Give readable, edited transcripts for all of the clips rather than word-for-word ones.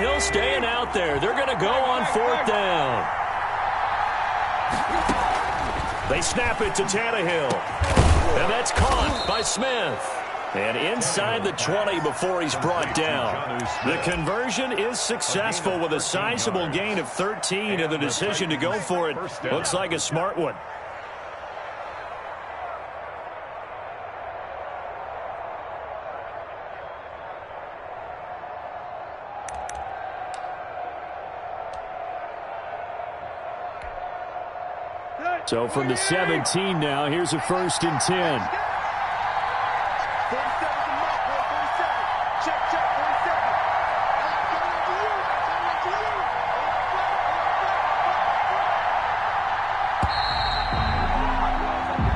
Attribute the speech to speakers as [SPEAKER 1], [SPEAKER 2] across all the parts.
[SPEAKER 1] Tannehill staying out there. They're going to go on 4th down. They snap it to Tannehill. And that's caught by Smith. And inside the 20 before he's brought down. The conversion is successful with a sizable gain of 13, and the decision to go for it looks like a smart one. So from the 17 now, here's a 1st and 10.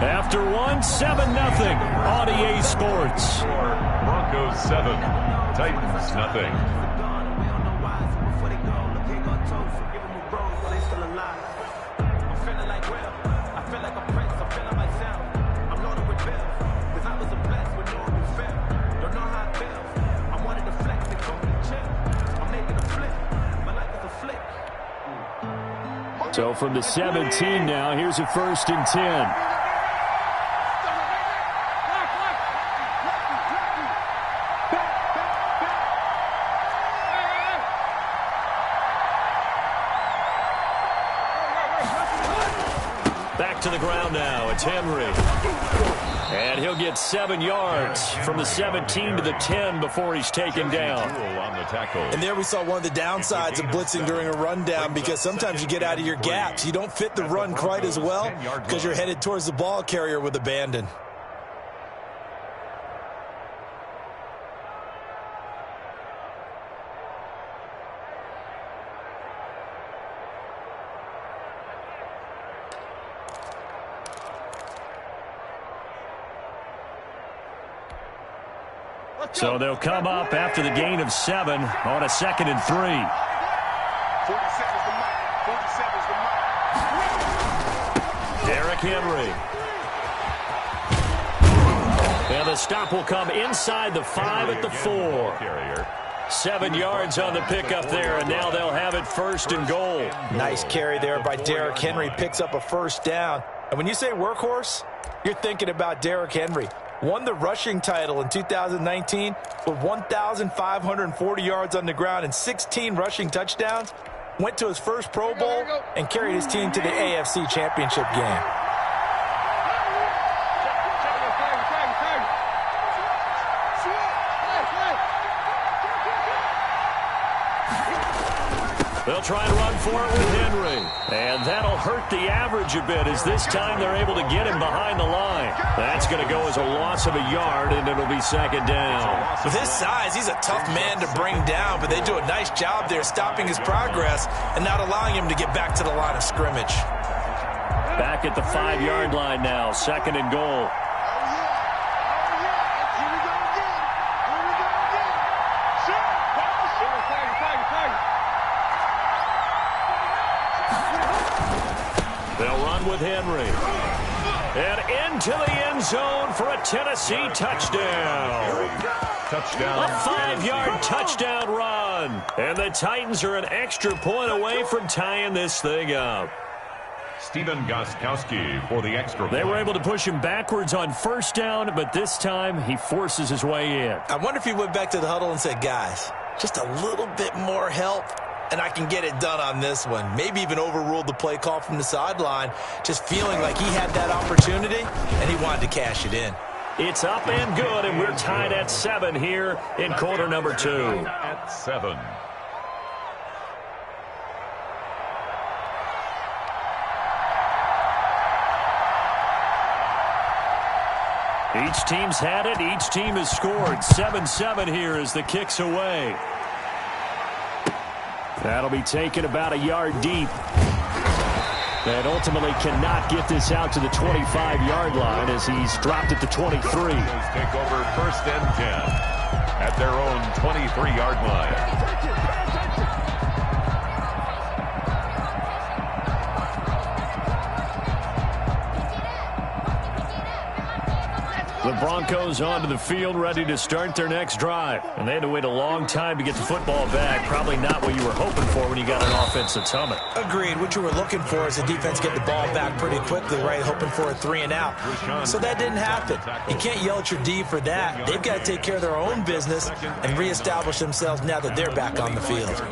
[SPEAKER 1] After one, 7-0 on EA Sports.
[SPEAKER 2] Broncos 7, Titans nothing.
[SPEAKER 1] So from the 17 now, here's a 1st and 10. Back to the ground now. It's Henry. And he'll get 7 yards from the 17 to the 10 before he's taken down.
[SPEAKER 3] And there we saw one of the downsides of blitzing during a rundown, because sometimes you get out of your gaps. You don't fit the run quite as well because you're headed towards the ball carrier with abandon.
[SPEAKER 1] So they'll come up after the gain of 7 on a 2nd and 3.
[SPEAKER 4] 47's the mark. 47's the mark.
[SPEAKER 1] Derrick Henry. And the stop will come inside the 5 at the 4. 7 yards on the pickup there, and now they'll have it 1st and goal.
[SPEAKER 3] Nice carry there by Derrick Henry. Picks up a 1st down. And when you say workhorse, you're thinking about Derrick Henry. Won the rushing title in 2019 with 1,540 yards on the ground and 16 rushing touchdowns. Went to his first Pro Bowl and carried his team to the AFC Championship game.
[SPEAKER 1] They'll try and run for it with Henry. And that'll hurt the average a bit, as this time they're able to get him behind the line. That's going to go as a loss of a yard, and it'll be 2nd down.
[SPEAKER 3] With his size, he's a tough man to bring down, but they do a nice job there stopping his progress and not allowing him to get back to the line of scrimmage.
[SPEAKER 1] Back at the 5-yard line now, 2nd and goal. They'll run with Henry. And into the end zone for a Tennessee touchdown.
[SPEAKER 2] Touchdown.
[SPEAKER 1] A 5-yard touchdown run. And the Titans are an extra point away from tying this thing up.
[SPEAKER 2] Stephen Gostkowski for the extra point.
[SPEAKER 1] They were able to push him backwards on 1st down, but this time he forces his way in.
[SPEAKER 3] I wonder if he went back to the huddle and said, guys, just a little bit more help, and I can get it done on this one. Maybe even overruled the play call from the sideline, just feeling like he had that opportunity, and he wanted to cash it in.
[SPEAKER 1] It's up and good, and we're tied at 7 here in quarter number 2.
[SPEAKER 2] At 7.
[SPEAKER 1] Each team's had it. Each team has scored. 7-7 here as the kick's away. That'll be taken about a yard deep. And ultimately cannot get this out to the 25-yard line as he's dropped at the 23.
[SPEAKER 2] Take over 1st and 10 at their own 23-yard line.
[SPEAKER 1] The Broncos onto the field, ready to start their next drive. And they had to wait a long time to get the football back. Probably not what you were hoping for when you got an offense that's humming.
[SPEAKER 3] Agreed. What you were looking for is the defense get the ball back pretty quickly, right? Hoping for a 3 and out. So that didn't happen. You can't yell at your D for that. They've got to take care of their own business and reestablish themselves now that they're back on the field.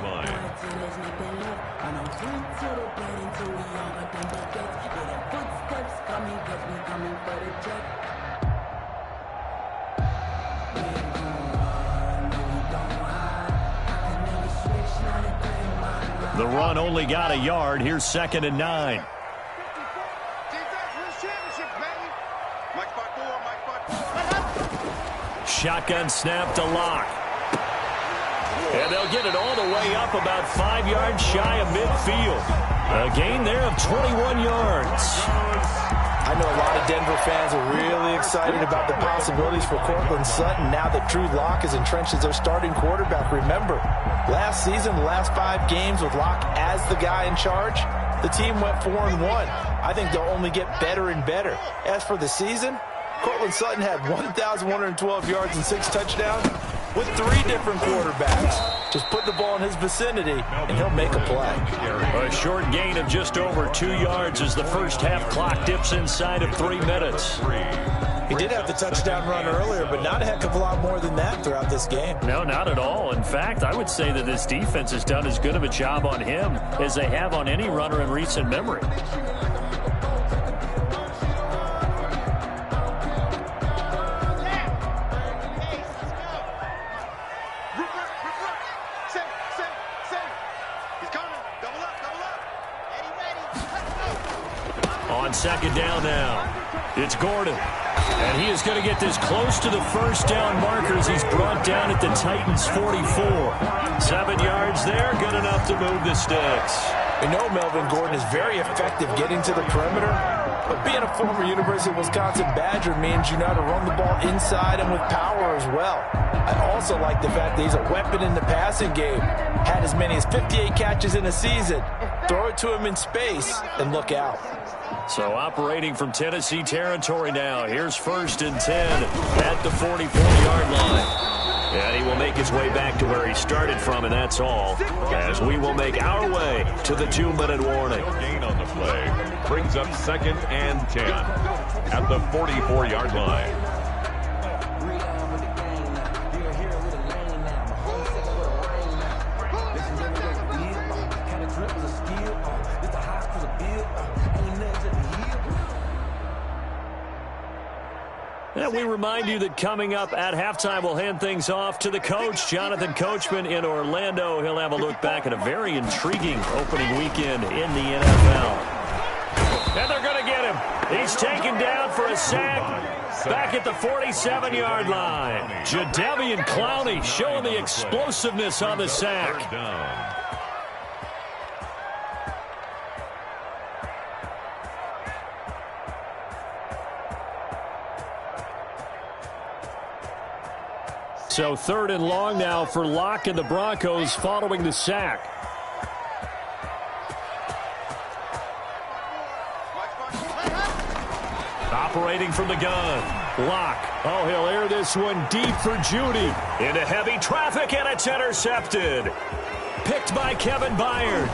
[SPEAKER 1] The run only got a yard. Here's 2nd and 9. Shotgun snap to Locke. And they'll get it all the way up about 5 yards shy of midfield. A gain there of 21 yards.
[SPEAKER 3] I know a lot of Denver fans are really excited about the possibilities for Cortland Sutton now that Drew Lock is entrenched as their starting quarterback. Remember, last season, the last 5 games with Lock as the guy in charge, the team went 4-1. I think they'll only get better and better. As for the season, Cortland Sutton had 1,112 yards and 6 touchdowns with 3 different quarterbacks. Just put the ball in his vicinity, and he'll make a play.
[SPEAKER 1] A short gain of just over 2 yards as the first half clock dips inside of 3 minutes.
[SPEAKER 3] He did have the touchdown run earlier, but not a heck of a lot more than that throughout this game.
[SPEAKER 1] No, not at all. In fact, I would say that this defense has done as good of a job on him as they have on any runner in recent memory. On 2nd down now, it's Gordon. And he is going to get this close to the first down markers. He's brought down at the Titans' 44. 7 yards there, good enough to move the sticks.
[SPEAKER 3] We know Melvin Gordon is very effective getting to the perimeter, but being a former University of Wisconsin Badger means you know how to run the ball inside and with power as well. I also like the fact that he's a weapon in the passing game. Had as many as 58 catches in a season. Throw it to him in space and look out.
[SPEAKER 1] So operating from Tennessee territory now. Here's 1st and 10 at the 44-yard line. And he will make his way back to where he started from, and that's all, as we will make our way to the 2-minute warning.
[SPEAKER 2] Gain on the play brings up 2nd and 10 at the 44-yard line.
[SPEAKER 1] And we remind you that coming up at halftime, we'll hand things off to the coach, Jonathan Coachman in Orlando. He'll have a look back at a very intriguing opening weekend in the NFL. And they're going to get him. He's taken down for a sack back at the 47-yard line. Jadeveon Clowney showing the explosiveness on the sack. So 3rd and long now for Locke and the Broncos following the sack. Operating from the gun. Locke. Oh, he'll air this one deep for Judy. Into heavy traffic, and it's intercepted. Picked by Kevin Byard.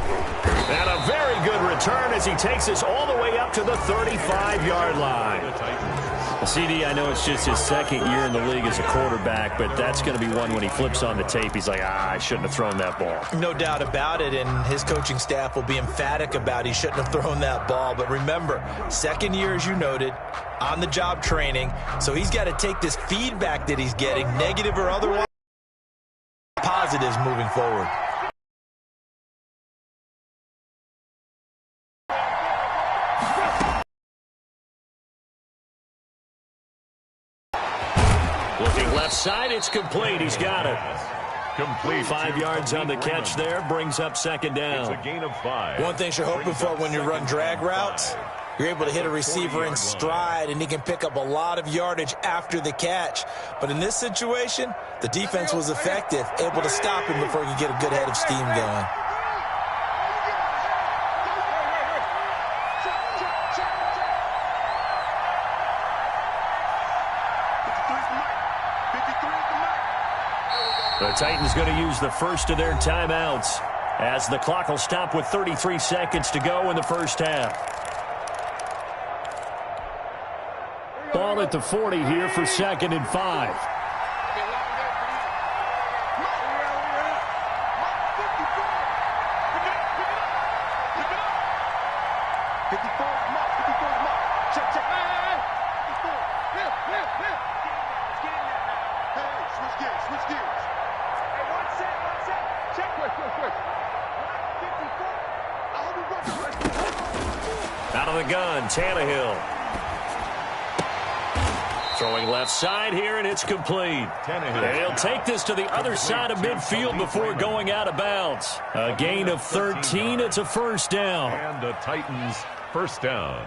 [SPEAKER 1] And a very good return as he takes us all the way up to the 35-yard line. CD, I know it's just his 2nd year in the league as a quarterback, but that's going to be one when he flips on the tape. He's like, I shouldn't have thrown that ball.
[SPEAKER 3] No doubt about it, and his coaching staff will be emphatic about he shouldn't have thrown that ball. But remember, 2nd year, as you noted, on-the-job training, so he's got to take this feedback that he's getting, negative or otherwise, positives moving forward.
[SPEAKER 1] Looking left side, it's complete. He's got it.
[SPEAKER 2] Complete.
[SPEAKER 1] 5 yards on the catch there, brings up 2nd down.
[SPEAKER 2] It's a gain of 5.
[SPEAKER 3] One thing you're hoping for when you run drag routes, you're able to hit a receiver in stride, and he can pick up a lot of yardage after the catch. But in this situation, the defense was effective, able to stop him before he could get a good head of steam going.
[SPEAKER 1] The Titans going to use the first of their timeouts as the clock will stop with 33 seconds to go in the first half. Ball at the 40 here for 2nd and 5. Out of the gun, Tannehill. Throwing left side here, and it's complete. And he'll take this to the other side of midfield before going out of bounds. A gain of 13. It's a first down.
[SPEAKER 2] And the Titans first down.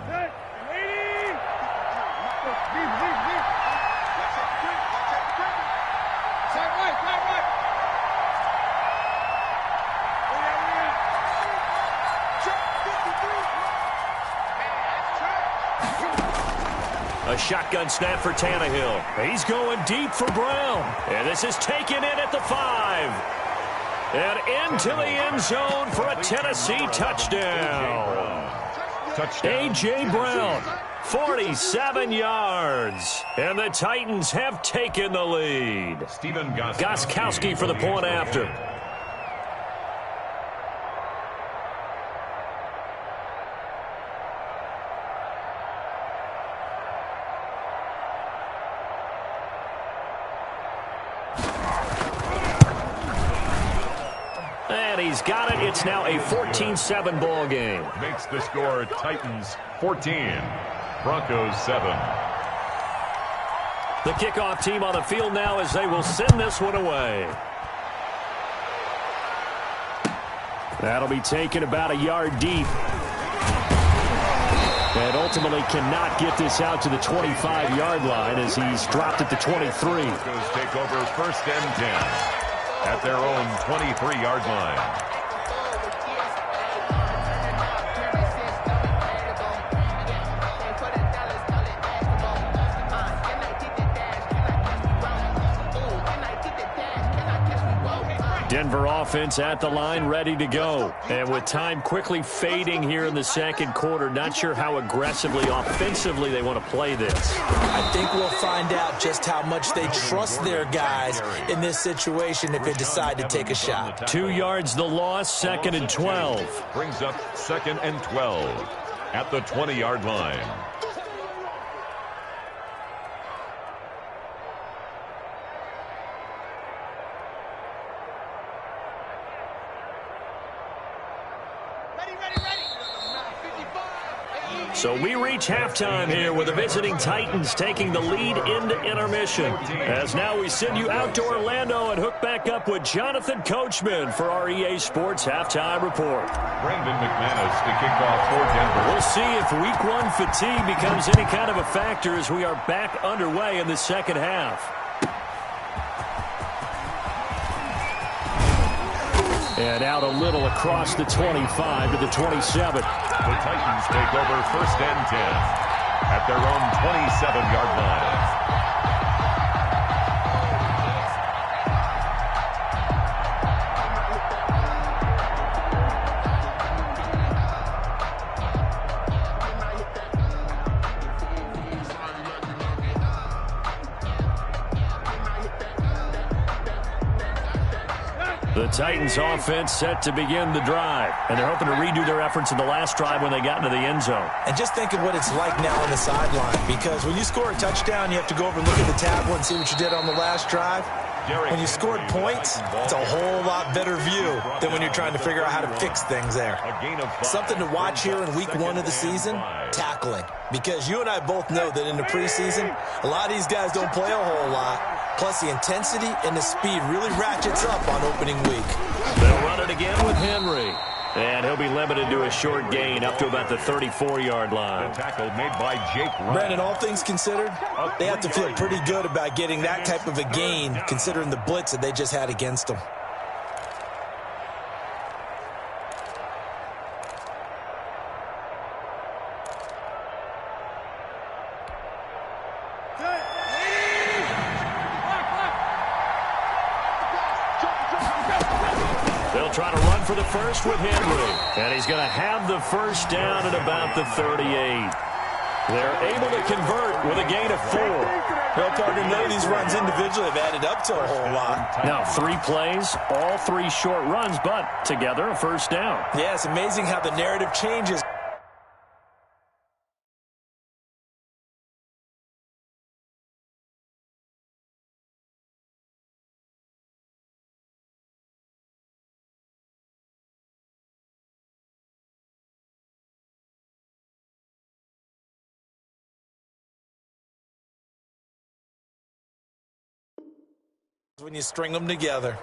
[SPEAKER 1] A shotgun snap for Tannehill. He's going deep for Brown. And this is taken in at the 5. And into the end zone for a Tennessee touchdown. A.J. Brown, 47 yards. And the Titans have taken the lead. Gostkowski for the point after. He's got it. It's now a 14-7 ball game.
[SPEAKER 2] Makes the score Titans 14, Broncos 7.
[SPEAKER 1] The kickoff team on the field now as they will send this one away. That'll be taken about a yard deep. And ultimately cannot get this out to the 25-yard line as he's dropped at the 23.
[SPEAKER 2] Broncos take over 1st and 10. At their own 23-yard line.
[SPEAKER 1] Denver offense at the line, ready to go. And with time quickly fading here in the second quarter, not sure how aggressively, offensively they want to play this.
[SPEAKER 3] I think we'll find out just how much they trust their guys in this situation if they decide to take a shot.
[SPEAKER 1] 2 yards the loss, 2nd and 12.
[SPEAKER 2] Brings up 2nd and 12 at the 20-yard line.
[SPEAKER 1] So we reach halftime here with the visiting Titans taking the lead into intermission. As now we send you out to Orlando and hook back up with Jonathan Coachman for our EA Sports Halftime Report.
[SPEAKER 2] Brandon McManus to kick off for Denver.
[SPEAKER 1] We'll see if Week 1 fatigue becomes any kind of a factor as we are back underway in the second half. And out a little across the 25 to the 27.
[SPEAKER 2] The Titans take over 1st and 10 at their own 27-yard line.
[SPEAKER 1] The Titans offense set to begin the drive. And they're hoping to redo their efforts in the last drive when they got into the end zone.
[SPEAKER 3] And just think of what it's like now on the sideline. Because when you score a touchdown, you have to go over and look at the tablet and see what you did on the last drive. When you scored points, it's a whole lot better view than when you're trying to figure out how to fix things there. Something to watch here in Week 1 of the season, tackling. Because you and I both know that in the preseason, a lot of these guys don't play a whole lot. Plus, the intensity and the speed really ratchets up on opening week.
[SPEAKER 1] They'll run it again with Henry. And he'll be limited to a short gain up to about the 34-yard line.
[SPEAKER 2] The tackle made by Jake Ryan.
[SPEAKER 3] Brandon, all things considered, they have to feel pretty good about getting that type of a gain considering the blitz that they just had against them.
[SPEAKER 1] try to run for the first with Henry. And he's going to have the first down at about the 38. They're able to convert with a gain of 4.
[SPEAKER 3] Well, partner, none of these runs individually have added up to a whole lot.
[SPEAKER 1] Now, 3 plays, all 3 short runs, but together a first down.
[SPEAKER 3] Yeah, it's amazing how the narrative changes. When you string them together.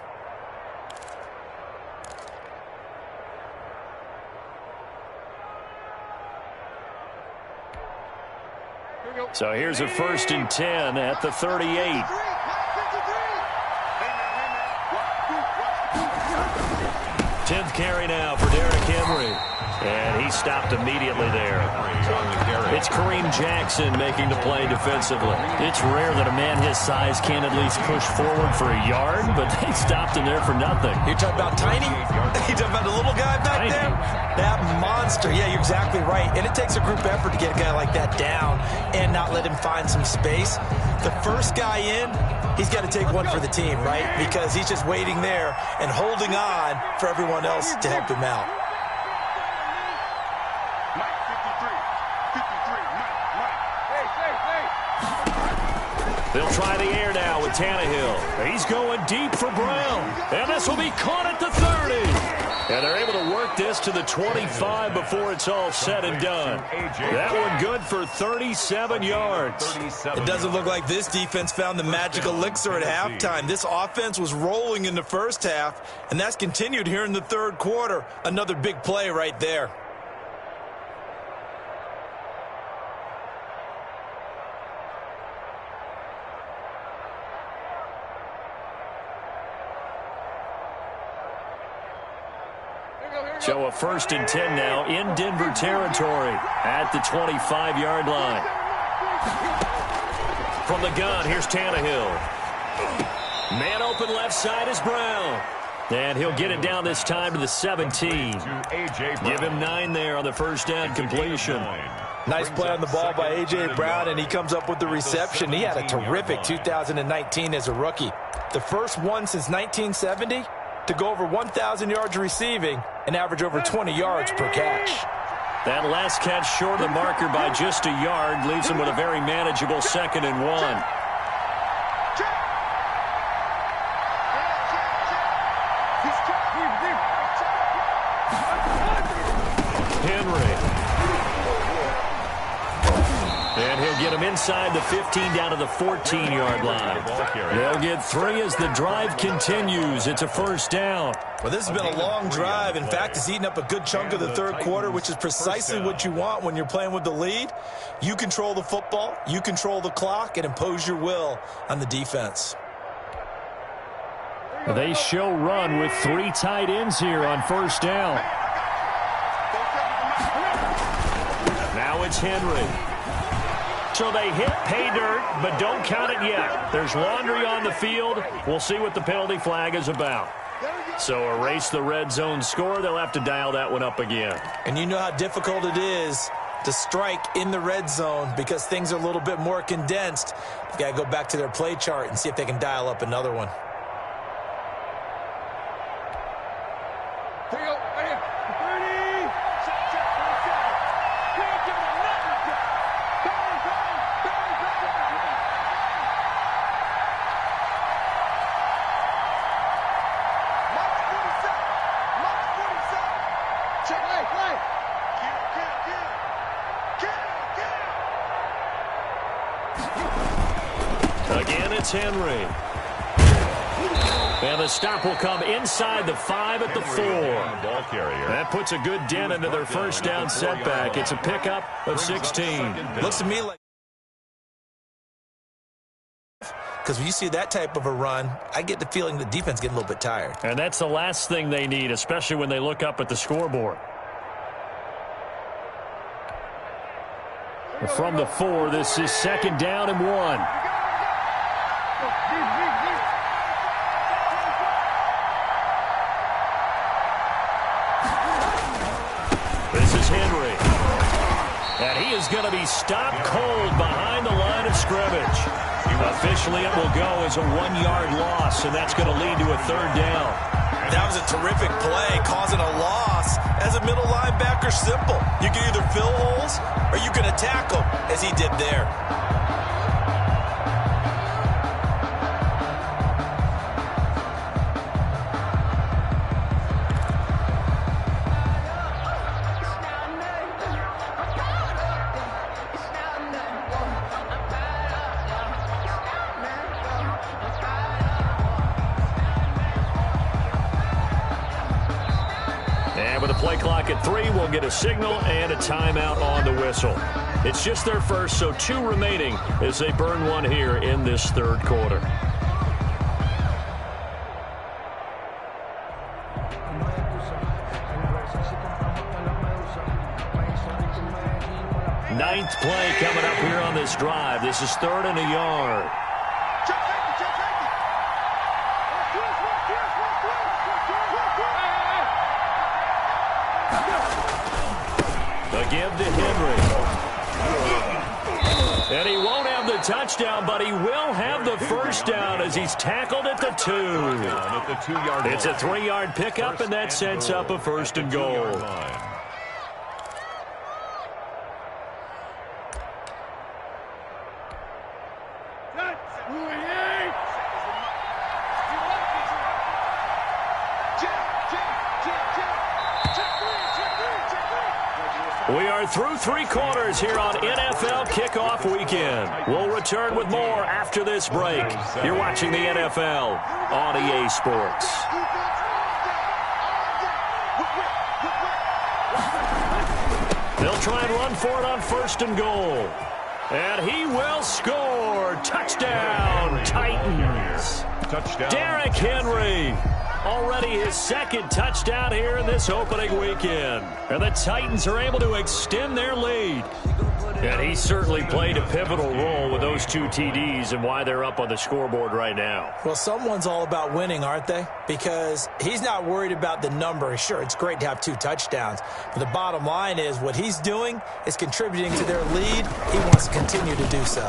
[SPEAKER 1] So here's a 1st and 10 at the 38. 10th carry now for Derrick Henry. And he stopped immediately there. It's Kareem Jackson making the play defensively. It's rare that a man his size can at least push forward for a yard, but they stopped him there for nothing.
[SPEAKER 3] You're talking about tiny? You're talking about the little guy back there? That monster. Yeah, you're exactly right. And it takes a group effort to get a guy like that down and not let him find some space. The first guy in, he's got to take one for the team, right? Because he's just waiting there and holding on for everyone else to help him out.
[SPEAKER 1] They'll try the air now with Tannehill. He's going deep for Brown. And this will be caught at the 30. And they're able to work this to the 25 before it's all said and done. That one good for 37 yards.
[SPEAKER 3] It doesn't look like this defense found the magic elixir at halftime. This offense was rolling in the first half, and that's continued here in the third quarter. Another big play right there.
[SPEAKER 1] So a 1st and 10 now in Denver territory at the 25-yard line. From the gun, here's Tannehill. Man open left side is Brown. And he'll get it down this time to the 17. Give him 9 there on the first down completion.
[SPEAKER 3] Nice play on the ball by A.J. Brown, and he comes up with the reception. He had a terrific 2019 as a rookie. The first one since 1970 to go over 1,000 yards receiving and average over 20 yards per catch.
[SPEAKER 1] That last catch short of the marker by just a yard leaves him with a very manageable 2nd and 1. And he'll get him inside the 15 down to the 14-yard line. They'll get 3 as the drive continues. It's a first down.
[SPEAKER 3] Well, this has been a long drive. In fact, it's eaten up a good chunk of the third quarter, which is precisely what you want when you're playing with the lead. You control the football, you control the clock, and impose your will on the defense.
[SPEAKER 1] They show run with 3 tight ends here on first down. Now it's Henry. So they hit pay dirt, but don't count it yet. There's laundry on the field. We'll see what the penalty flag is about. So erase the red zone score. They'll have to dial that one up again.
[SPEAKER 3] And you know how difficult it is to strike in the red zone because things are a little bit more condensed. You got to go back to their play chart and see if they can dial up another one.
[SPEAKER 1] Again, it's Henry. And the stop will come inside the 5 at the 4. That puts a good dent into their first down setback. It's a pickup of 16.
[SPEAKER 3] Looks to me like, because when you see that type of a run, I get the feeling the defense getting a little bit tired.
[SPEAKER 1] And that's the last thing they need, especially when they look up at the scoreboard. From the 4, this is 2nd down and 1. This is Henry. And he is going to be stopped cold behind the line of scrimmage. Officially, it will go as a 1-yard loss, and that's going to lead to a 3rd down.
[SPEAKER 3] That was a terrific play, causing a loss. As a middle linebacker, simple. You can either fill holes or you can attack them, as he did there.
[SPEAKER 1] And with a play clock at 3, we'll get a signal and a timeout on the whistle. It's just their first, so 2 remaining as they burn one here in this 3rd quarter. Ninth play coming up here on this drive. This is 3rd and a yard. The give to Henry. And he won't have the touchdown, but he will have the first down as he's tackled at the 2. It's a 3-yard pickup, and that sets up a 1st and goal. We are through 3 quarters here on NFL Kickoff Weekend. We'll return with more after this break. You're watching the NFL on EA Sports. They'll try and run for it on 1st and goal. And he will score. Touchdown, Titans.
[SPEAKER 2] Touchdown.
[SPEAKER 1] Derrick Henry. Already his 2nd touchdown here in this opening weekend. And the Titans are able to extend their lead. And he certainly played a pivotal role with those 2 TDs and why they're up on the scoreboard right now.
[SPEAKER 3] Well, someone's all about winning, aren't they? Because he's not worried about the number. Sure, it's great to have 2 touchdowns. But the bottom line is what he's doing is contributing to their lead. He wants to continue to do so.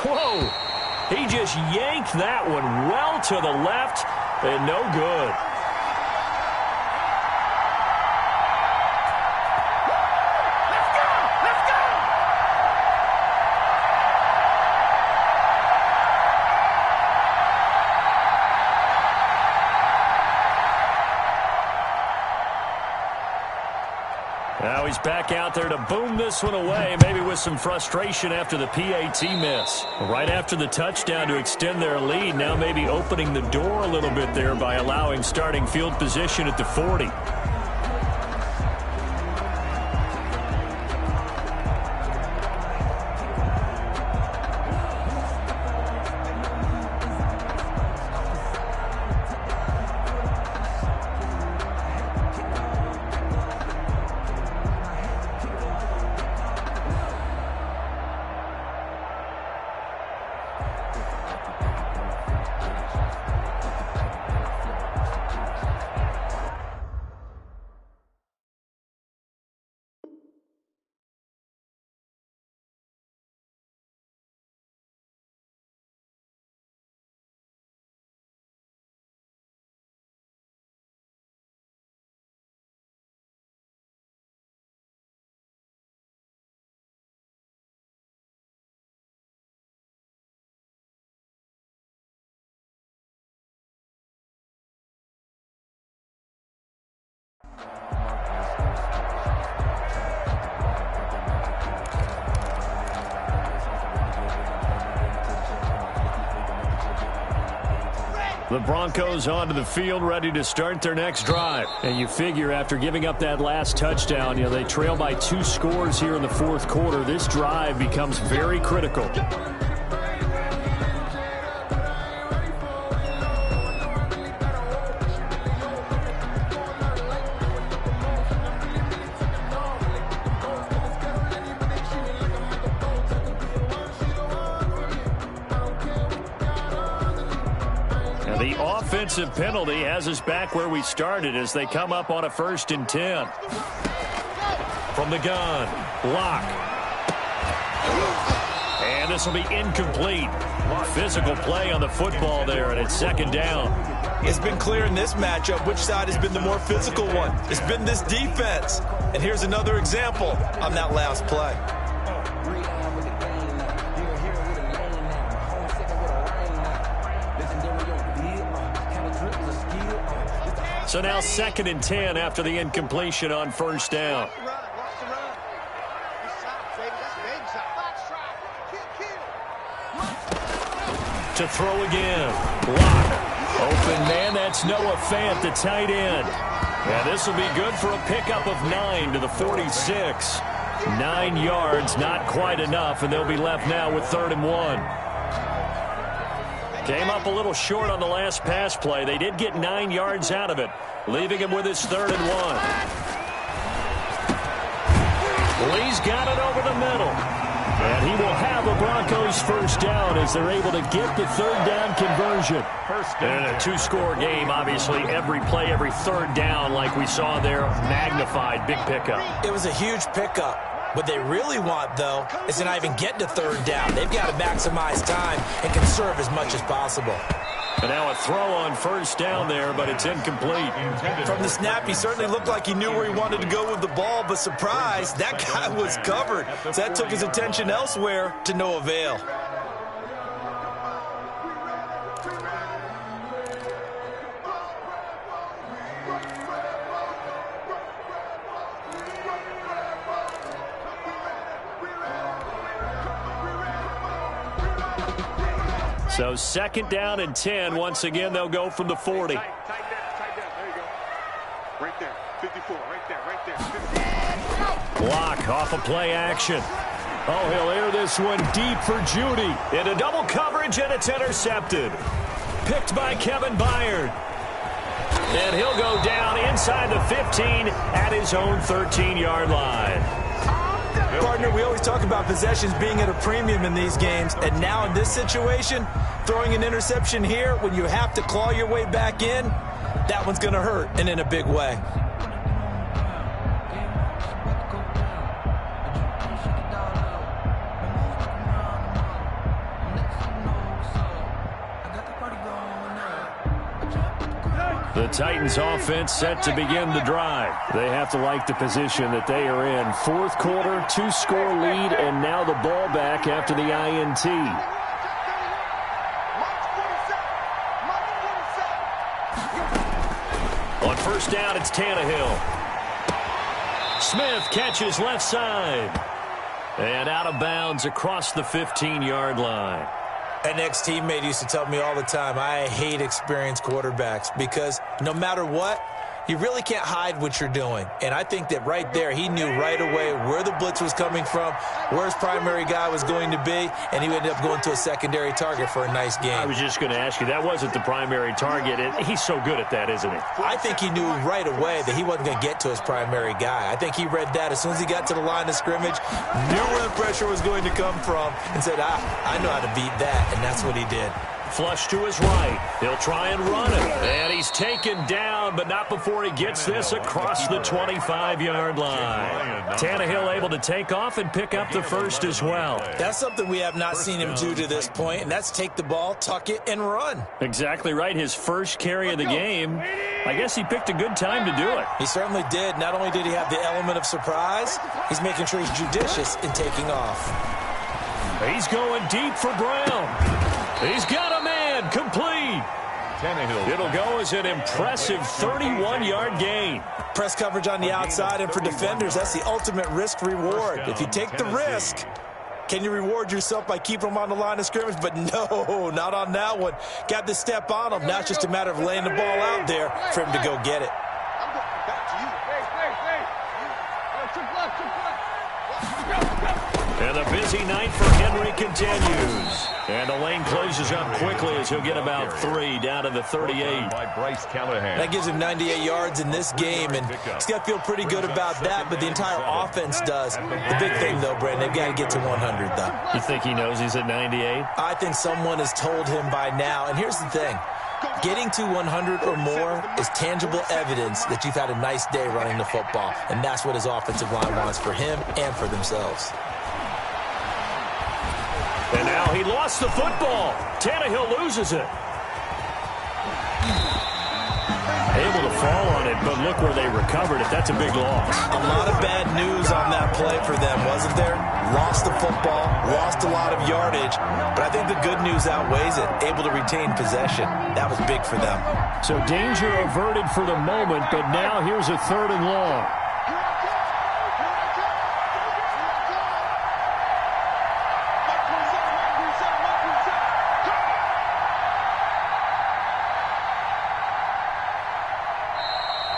[SPEAKER 1] Whoa! He just yanked that one well to the left. And no good. Now he's back out there to boom this one away, maybe with some frustration after the PAT miss. Right after the touchdown to extend their lead, now maybe opening the door a little bit there by allowing starting field position at the 40. The Broncos onto the field, ready to start their next drive. And you figure after giving up that last touchdown, they trail by 2 scores here in the 4th quarter. This drive becomes very critical. The offensive penalty has us back where we started as they come up on a 1st and 10. from the gun. Lock. And this will be incomplete. Physical play on the football there, and it's second down.
[SPEAKER 3] It's been clear in this matchup which side has been the more physical one. It's been this defense. And here's another example on that last play.
[SPEAKER 1] So now 2nd and 10 after the incompletion on first down. To throw again. Lock. Open man, that's Noah Fant, the tight end. And this will be good for a pickup of 9 to the 46. 9 yards, not quite enough, and they'll be left now with 3rd and 1. Came up a little short on the last pass play. They did get 9 yards out of it, leaving him with his 3rd and 1. Lee's got it over the middle. And he will have a Broncos first down as they're able to get the 3rd down conversion. And a 2-score game, obviously, every play, every 3rd down, like we saw there, magnified, big pickup.
[SPEAKER 3] It was a huge pickup. What they really want, though, is to not even get to 3rd down. They've got to maximize time and conserve as much as possible.
[SPEAKER 1] And now a throw on first down there, but it's incomplete.
[SPEAKER 3] From the snap, he certainly looked like he knew where he wanted to go with the ball, but surprise, that guy was covered. So that took his attention elsewhere to no avail.
[SPEAKER 1] So 2nd down and 10. Once again, they'll go from the 40.
[SPEAKER 4] Tight down. There you go. Right there. 54. Right there. 50.
[SPEAKER 1] Block off of play action. Oh, he'll air this one deep for Judy. Into double coverage, and it's intercepted. Picked by Kevin Byard. And he'll go down inside the 15 at his own 13-yard line.
[SPEAKER 3] Partner, we always talk about possessions being at a premium in these games, and now in this situation, throwing an interception here when you have to claw your way back in, that one's going to hurt, and in a big way.
[SPEAKER 1] The Titans offense set to begin the drive. They have to like the position that they are in. 4th quarter, 2-score lead, and now the ball back after the INT. On first down, it's Tannehill. Smith catches left side. And out of bounds across the 15-yard line.
[SPEAKER 3] An ex-teammate used to tell me all the time, I hate experienced quarterbacks because no matter what, you really can't hide what you're doing. And I think that right there, he knew right away where the blitz was coming from, where his primary guy was going to be, and he ended up going to a secondary target for a nice game.
[SPEAKER 1] I was just going to ask you, that wasn't the primary target. He's so good at that, isn't he?
[SPEAKER 3] I think he knew right away that he wasn't going to get to his primary guy. I think he read that as soon as he got to the line of scrimmage, knew where the pressure was going to come from, and said, I know how to beat that, and that's what he did.
[SPEAKER 1] Flush to his right. He'll try and run it. And he's taken down, but not before he gets this across the 25-yard line. Tannehill able to take off and pick up the first as well.
[SPEAKER 3] That's something we have not seen him do to this point, and that's take the ball, tuck it, and run.
[SPEAKER 1] Exactly right. His first carry of the game. I guess he picked a good time to do it.
[SPEAKER 3] He certainly did. Not only did he have the element of surprise, he's making sure he's judicious in taking off.
[SPEAKER 1] He's going deep for Brown. He's got a man complete. It'll go as an impressive 31-yard gain.
[SPEAKER 3] Press coverage on the outside, and for defenders, that's the ultimate risk-reward. If you take the risk, can you reward yourself by keeping them on the line of scrimmage? But no, not on that one. Got to step on him. Now it's just a matter of laying the ball out there for him to go get it.
[SPEAKER 4] I'm going back to you.
[SPEAKER 1] And the busy night for Henry continues. And the lane closes up quickly as he'll get about 3 down to the 38.
[SPEAKER 3] That gives him 98 yards in this game, and he's got to feel pretty good about that, but the entire offense does. The big thing, though, Brandon, they've got to get to 100, though.
[SPEAKER 1] You think he knows he's at 98?
[SPEAKER 3] I think someone has told him by now, and here's the thing. Getting to 100 or more is tangible evidence that you've had a nice day running the football, and that's what his offensive line wants for him and for themselves.
[SPEAKER 1] And now he lost the football. Tannehill loses it. Able to fall on it, but look where they recovered it. That's a big loss.
[SPEAKER 3] A lot of bad news on that play for them, wasn't there? Lost the football, lost a lot of yardage, but I think the good news outweighs it. Able to retain possession. That was big for them.
[SPEAKER 1] So danger averted for the moment, but now here's a 3rd and long.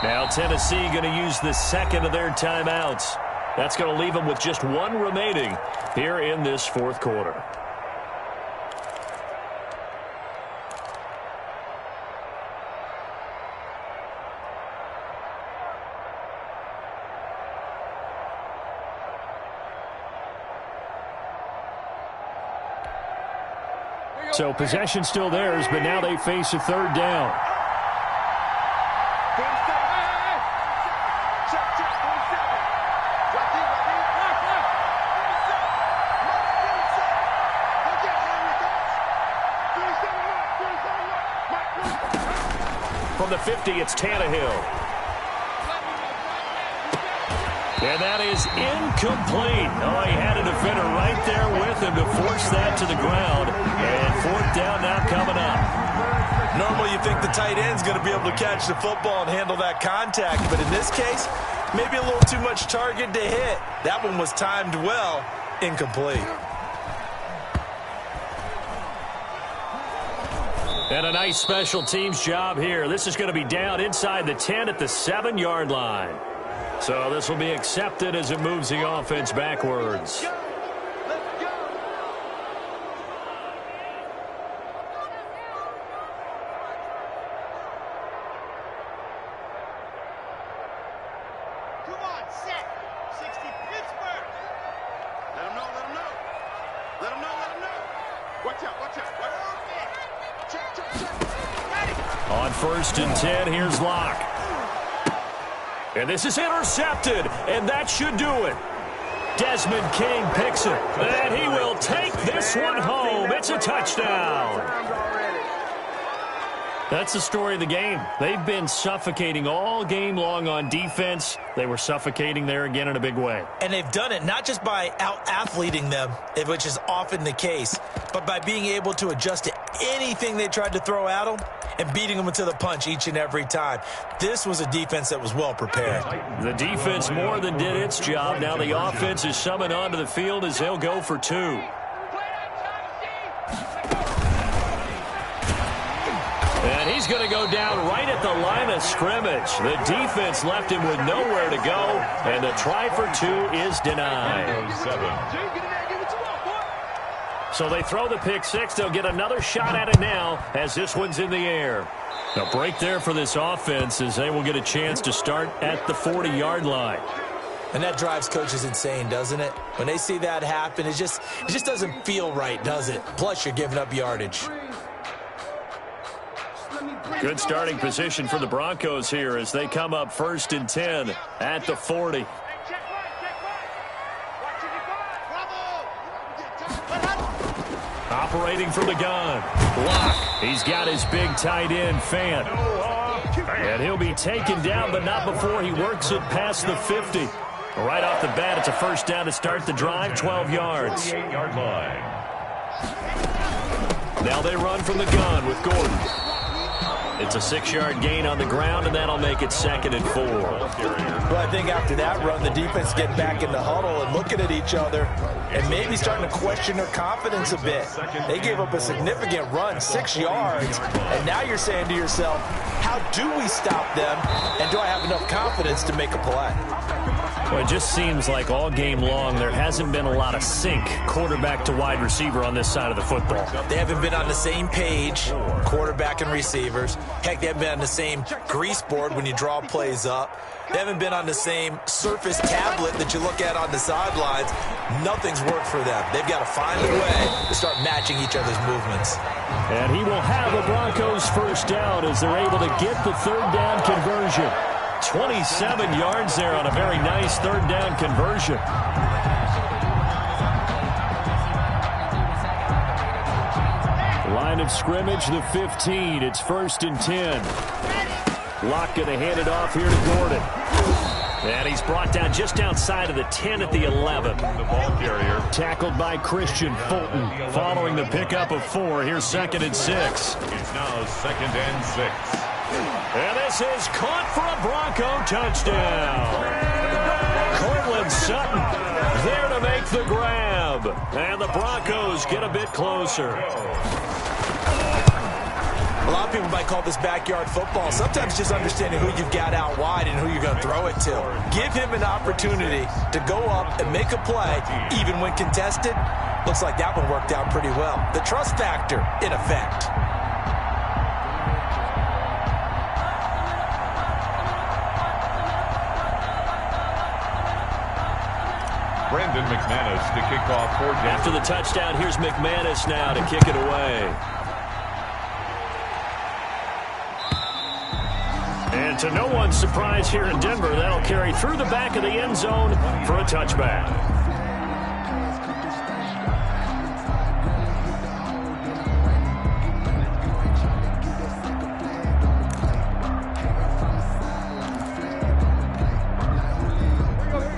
[SPEAKER 1] Now Tennessee going to use the second of their timeouts. That's going to leave them with just one remaining here in this 4th quarter. So possession still theirs, but now they face a 3rd down. From the 50, it's Tannehill. And that is incomplete. Oh, he had a defender right there with him to force that to the ground. And 4th down now coming up.
[SPEAKER 3] Normally you think the tight end's going to be able to catch the football and handle that contact, but in this case, maybe a little too much target to hit. That one was timed well, incomplete.
[SPEAKER 1] And a nice special teams job here. This is going to be down inside the 10 at the 7-yard line. So this will be accepted as it moves the offense backwards. On 1st and 10, here's Locke. And this is intercepted, and that should do it. Desmond King picks it, and he will take this one home. It's a touchdown. That's the story of the game. They've been suffocating all game long on defense. They were suffocating there again in a big way.
[SPEAKER 3] And they've done it not just by out-athleting them, which is often the case, but by being able to adjust to anything they tried to throw at them and beating them into the punch each and every time. This was a defense that was well prepared.
[SPEAKER 1] The defense more than did its job. Now the offense is summoned onto the field as they'll go for 2. And he's going to go down right at the line of scrimmage. The defense left him with nowhere to go, and the try for 2 is denied. So they throw the pick 6. They'll get another shot at it now as this one's in the air. A break there for this offense as they will get a chance to start at the 40-yard line.
[SPEAKER 3] And that drives coaches insane, doesn't it? When they see that happen, it just doesn't feel right, does it? Plus, you're giving up yardage.
[SPEAKER 1] Good starting position for the Broncos here as they come up 1st and 10 at the 40. Operating from the gun. Locke. He's got his big tight end, Fant. And he'll be taken down, but not before he works it past the 50. Right off the bat, it's a 1st down to start the drive, 12 yards.
[SPEAKER 2] 48-yard line.
[SPEAKER 1] Now they run from the gun with Gordon. It's a 6-yard gain on the ground, and that'll make it 2nd and 4.
[SPEAKER 3] Well, I think after that run, the defense get back in the huddle and looking at each other and maybe starting to question their confidence a bit. They gave up a significant run, 6 yards, and now you're saying to yourself, how do we stop them, and do I have enough confidence to make a play?
[SPEAKER 1] Well, it just seems like all game long there hasn't been a lot of sync quarterback to wide receiver on this side of the football.
[SPEAKER 3] They haven't been on the same page, quarterback and receivers. Heck, they haven't been on the same grease board when you draw plays up. They haven't been on the same Surface tablet that you look at on the sidelines. Nothing's worked for them. They've got to find a way to start matching each other's movements.
[SPEAKER 1] And he will have the Broncos first down as they're able to get the third down conversion. 27 yards there on a very nice third down conversion. Line of scrimmage, the 15. It's 1st and 10. Locke going to hand it off here to Gordon. And he's brought down just outside of the 10 at the 11.
[SPEAKER 2] The ball carrier.
[SPEAKER 1] Tackled by Christian Fulton. Following the pickup of 4, here's 2nd and 6.
[SPEAKER 2] It's now 2nd and 6.
[SPEAKER 1] And this is caught for a Bronco touchdown. Cortland Sutton there to make the grab. And the Broncos get a bit closer.
[SPEAKER 3] A lot of people might call this backyard football. Sometimes just understanding who you've got out wide and who you're going to throw it to. Give him an opportunity to go up and make a play, even when contested. Looks like that one worked out pretty well. The trust factor in effect.
[SPEAKER 2] Brendan McManus to kick off for Denver.
[SPEAKER 1] After the touchdown, here's McManus now to kick it away. And to no one's surprise here in Denver, that'll carry through the back of the end zone for a touchback.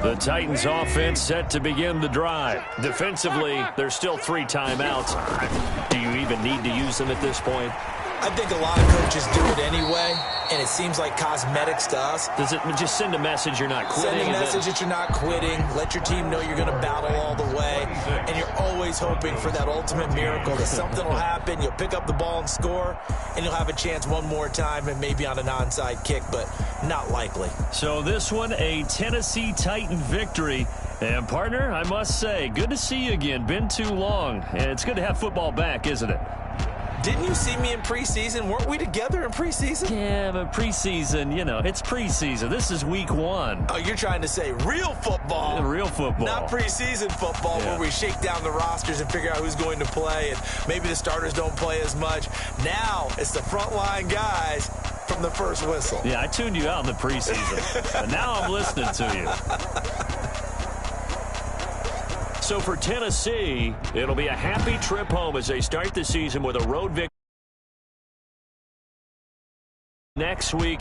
[SPEAKER 1] The Titans offense set to begin the drive. Defensively, there's still 3 timeouts. Do you even need to use them at this point?
[SPEAKER 3] I think a lot of coaches do it anyway, and it seems like cosmetics to us.
[SPEAKER 1] Does it just send a message you're not quitting?
[SPEAKER 3] Send a message that you're not quitting. Let your team know you're going to battle all the way. And you're always hoping for that ultimate miracle that something will happen. You'll pick up the ball and score, and you'll have a chance one more time and maybe on an onside kick, but not likely.
[SPEAKER 1] So this one, a Tennessee Titan victory. And, partner, I must say, good to see you again. Been too long. And it's good to have football back, isn't it?
[SPEAKER 3] Didn't you see me in preseason? Weren't we together in preseason?
[SPEAKER 1] Yeah, but preseason, you know, it's preseason. This is week 1.
[SPEAKER 3] Oh, you're trying to say real football.
[SPEAKER 1] Real football.
[SPEAKER 3] Not preseason football where we shake down the rosters and figure out who's going to play, and maybe the starters don't play as much. Now it's the frontline guys from the first whistle.
[SPEAKER 1] Yeah, I tuned you out in the preseason. And now I'm listening to you. So for Tennessee, it'll be a happy trip home as they start the season with a road victory next week.